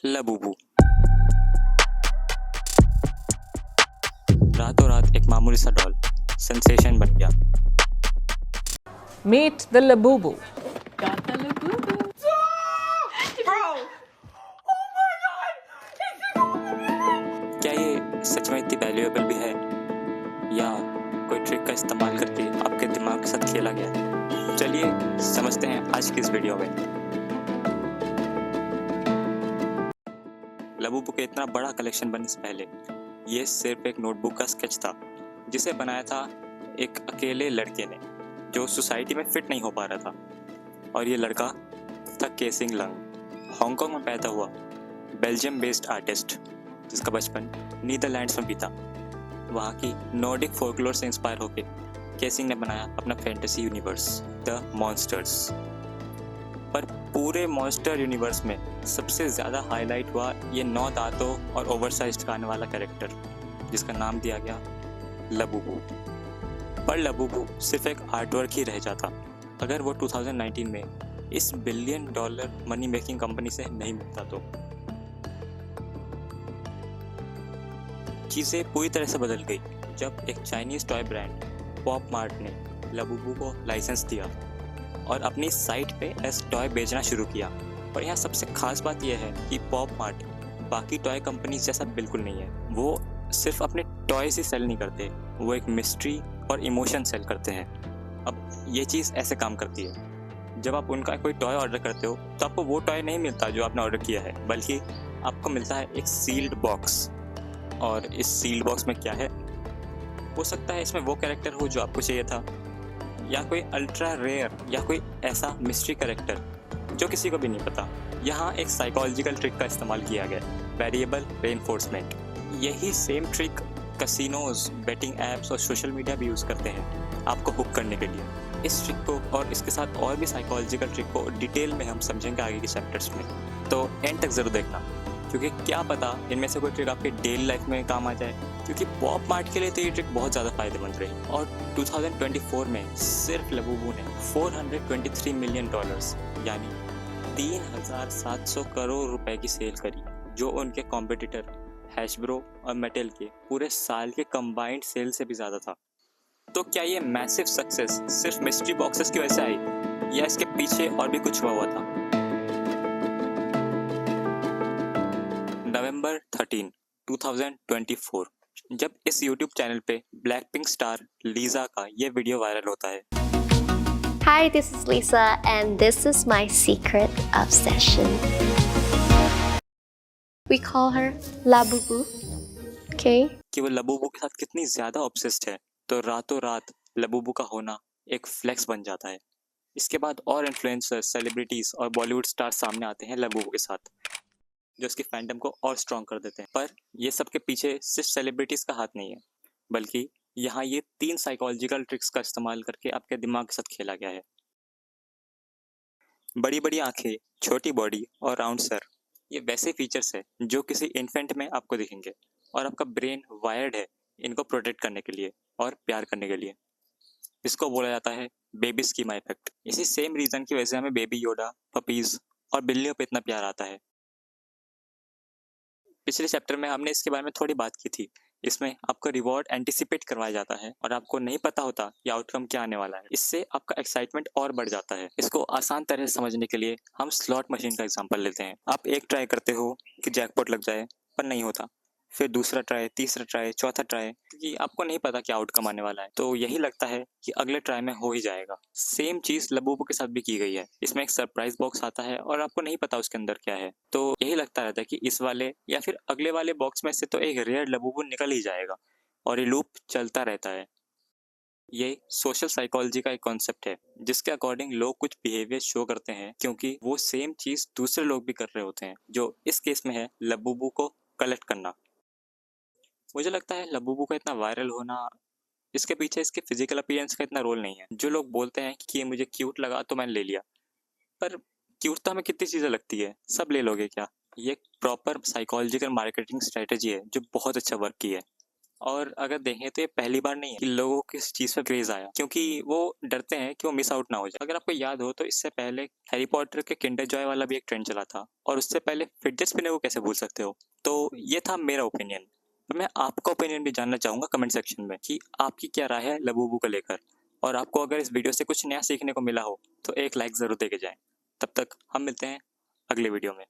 Labubu. रातों रात एक मामूली सा डॉल सेंसेशन बन गया। Meet the Labubu. Got the Labubu. क्या ये सच में इतनी वैल्यूएबल भी है या कोई ट्रिक का इस्तेमाल करके आपके दिमाग के साथ खेला गया है? चलिए समझते हैं आज की इस वीडियो में। लबूबू के इतना बड़ा कलेक्शन बनने से पहले ये सिर्फ एक नोटबुक का स्केच था जिसे बनाया था एक अकेले लड़के ने जो सोसाइटी में फिट नहीं हो पा रहा था। और ये लड़का था केसिंग लंग, हांगकांग में पैदा हुआ बेल्जियम बेस्ड आर्टिस्ट जिसका बचपन नीदरलैंड्स में बीता। वहाँ की नॉर्डिक फोल्कलोर से इंस्पायर होकर केसिंग ने बनाया अपना फैंटेसी यूनिवर्स द मॉन्स्टर्स। पर पूरे मॉन्स्टर यूनिवर्स में सबसे ज़्यादा हाईलाइट हुआ ये 9 दांतों और ओवरसाइज्ड कान वाला कैरेक्टर जिसका नाम दिया गया लबूबू। पर लबूबू सिर्फ एक आर्टवर्क ही रह जाता अगर वो 2019 में इस $1 बिलियन मनी मेकिंग कंपनी से नहीं मिलता तो। चीज़ें पूरी तरह से बदल गई जब एक Chinese toy brand pop mart ने लबूबू को लाइसेंस दिया और अपनी साइट पे एस टॉय बेचना शुरू किया। और यहाँ सबसे खास बात यह है कि पॉप मार्ट बाकी टॉय कंपनीज जैसा बिल्कुल नहीं है। वो सिर्फ अपने टॉयज ही सेल नहीं करते, वो एक मिस्ट्री और इमोशन सेल करते हैं। अब ये चीज़ ऐसे काम करती है, जब आप उनका कोई टॉय ऑर्डर करते हो तो आपको वो टॉय नहीं मिलता जो आपने ऑर्डर किया है, बल्कि आपको मिलता है एक सील्ड बॉक्स। और इस सील्ड बॉक्स में क्या है? हो सकता है इसमें वो कैरेक्टर हो जो आपको चाहिए था, या कोई अल्ट्रा रेयर या कोई ऐसा मिस्ट्री कैरेक्टर जो किसी को भी नहीं पता। यहाँ एक साइकोलॉजिकल ट्रिक का इस्तेमाल किया गया, वेरिएबल रेनफोर्समेंट। यही same trick casinos, betting apps और सोशल मीडिया भी यूज़ करते हैं आपको हुक करने के लिए। इस ट्रिक को और इसके साथ और भी साइकोलॉजिकल ट्रिक को डिटेल में हम समझेंगे आगे के चैप्टर्स में, तो एंड तक ज़रूर देखना, क्योंकि क्या पता इनमें से कोई ट्रिक आपके डेली लाइफ में काम आ जाए। क्योंकि पॉप मार्ट के लिए तो ये ट्रिक बहुत ज़्यादा फायदेमंद रही। और 2024 में सिर्फ लबूबू ने $423 मिलियन यानी 3,700 करोड़ रुपए की सेल करी, जो उनके कॉम्पिटिटर हैशब्रो और मेटेल के पूरे साल के कंबाइंड सेल से भी ज़्यादा था। तो क्या ये मैसिव सक्सेस सिर्फ मिस्ट्री बॉक्सेस की वजह से आई या इसके पीछे और भी कुछ हुआ था? नवंबर 13, 2024 जब इस YouTube चैनल पे ब्लैकपिंक स्टार लीजा का ये वीडियो वायरल होता है। Hi, this is Lisa, and this is my secret obsession. We call her Labubu, okay? कि वो लबूबू के साथ कितनी ज़्यादा ऑब्सेस्ड है, तो रातों रात लबूबू का होना एक फ्लेक्स बन जाता है। इसके बाद और इन्फ्लुएंसर्स, सेलिब्रिटीज़ और बॉलीवुड स्टार सामने आते हैं लबूबू के साथ, जो इसकी फैंडम को और स्ट्रॉन्ग कर देते हैं। पर ये सब के पीछे सिर्फ सेलिब्रिटीज़ का हाथ नहीं है, बल्कि यहाँ ये 3 साइकोलॉजिकल ट्रिक्स का इस्तेमाल करके आपके दिमाग के साथ खेला गया है। बड़ी बड़ी आंखें, छोटी बॉडी और राउंड सर, ये वैसे फीचर्स है जो किसी इन्फेंट में आपको दिखेंगे। और आपका ब्रेन वायर्ड है इनको प्रोटेक्ट करने के लिए और प्यार करने के लिए। इसको बोला जाता है बेबी स्कीमा इफेक्ट। इसी सेम रीज़न की वजह से हमें बेबी योडा, पपीज़ और बिल्लियों पे इतना प्यार आता है। पिछले चैप्टर में हमने इसके बारे में थोड़ी बात की थी। इसमें आपको रिवॉर्ड एंटिसिपेट करवाया जाता है और आपको नहीं पता होता कि आउटकम क्या आने वाला है। इससे आपका एक्साइटमेंट और बढ़ जाता है। इसको आसान तरह से समझने के लिए हम स्लॉट मशीन का एग्जांपल लेते हैं। आप एक ट्राई करते हो कि जैकपॉट लग जाए, पर नहीं होता। फिर दूसरा ट्राई, तीसरा ट्राई, चौथा ट्राई, क्योंकि आपको नहीं पता क्या आउटकम आने वाला है, तो यही लगता है कि अगले ट्राई में हो ही जाएगा। सेम चीज़ लबूबू के साथ भी की गई है। इसमें एक सरप्राइज बॉक्स आता है और आपको नहीं पता उसके अंदर क्या है, तो यही लगता रहता है कि इस वाले या फिर अगले वाले बॉक्स में से तो एक रेयर लबूबू निकल ही जाएगा, और ये लूप चलता रहता है। ये सोशल साइकोलॉजी का एक कॉन्सेप्ट है जिसके अकॉर्डिंग लोग कुछ बिहेवियर शो करते हैं क्योंकि वो सेम चीज़ दूसरे लोग भी कर रहे होते हैं, जो इस केस में है लबूबू को कलेक्ट करना। मुझे लगता है लबूबू का इतना वायरल होना, इसके पीछे इसके फिजिकल अपीयरेंस का इतना रोल नहीं है। जो लोग बोलते हैं कि ये मुझे क्यूट लगा तो मैंने ले लिया, पर क्यूट तो हमें कितनी चीज़ें लगती है, सब ले लोगे क्या? ये एक प्रॉपर साइकोलॉजिकल मार्केटिंग स्ट्रेटेजी है जो बहुत अच्छा वर्क की है। और अगर देखें तो ये पहली बार नहीं है कि लोगों को इस चीज़ पर क्रेज आया, क्योंकि वो डरते हैं कि वो मिस आउट ना हो जाए। अगर आपको याद हो तो इससे पहले हैरी पॉटर के किंडर जॉय वाला भी एक ट्रेंड चला था, और उससे पहले फिडजेट स्पिनर को कैसे भूल सकते हो। तो ये था मेरा ओपिनियन। तो मैं आपका ओपिनियन भी जानना चाहूँगा कमेंट सेक्शन में कि आपकी क्या राय है लबूबू को लेकर। और आपको अगर इस वीडियो से कुछ नया सीखने को मिला हो तो एक लाइक ज़रूर दे के जाएं। तब तक हम मिलते हैं अगले वीडियो में।